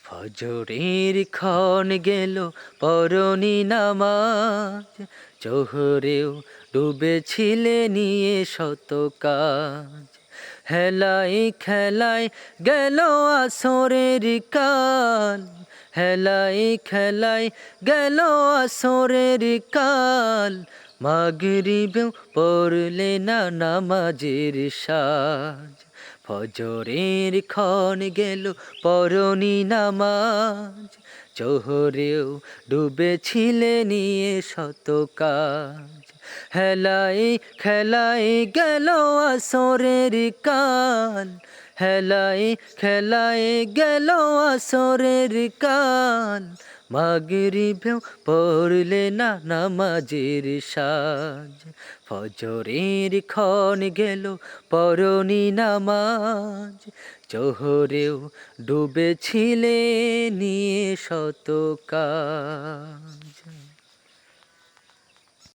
ফজরের ক্ষণ গেল পরনি নামাজ, জোহরেও ডুবেছিলে নিয়ে শত কাজ। হেলায় খেলায় গেল আসরের কাল, হেলায় খেলায় গেল আসরের কাল। মাগরিবেও পড়লে না নামাজের সাজ। ফজরের ক্ষণ গেল পরনি নামাজ, জোহরেও ডুবেছিলে নিয়ে শত কাজ। হেলায় খেলায় গেল আসরের কাল, হেলায় খেলায় গেল আসরের কাল। মাগরিবেও পড়লে না নামাজের সাজ। ফজরের ক্ষণ গেল পরনি নামাজ, জোহরেও ডুবেছিলে নিয়ে শত কাজ।